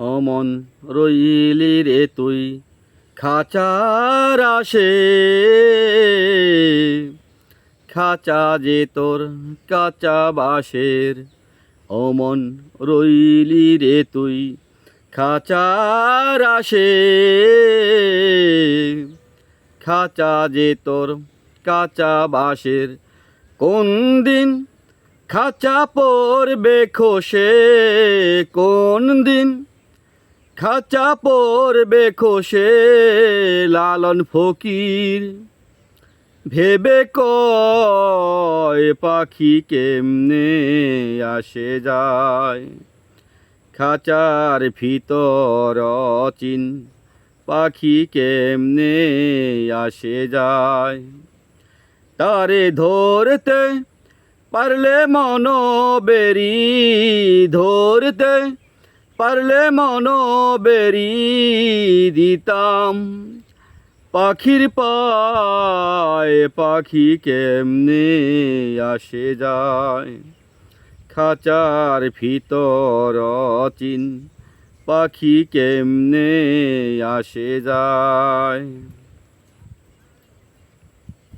অমন রইলি রে তুই খাঁচার আশে, খাঁচা যে তোর কাঁচা বাঁশের। অমন রইলি রে তুই খাঁচার আশে, খাঁচা যে তোর কাঁচা বাঁশের। কোন দিন খাঁচা পড়বে খসে, কোন দিন খাঁচা পড়বে খসে। লালন ফকির ভেবে কয় পাখি কেমনে আসে যায়। খাঁচার ভিতর অচিন পাখি কেমনে আসে যায়। তারে ধরতে পারলে মন বেরি, ধরতে পারলে মন বেরি দিতাম পাখির পায়। পাখি কেমনে আসে যায়। খাঁচার ভিতর অচিন পাখি কেমনে আসে যায়।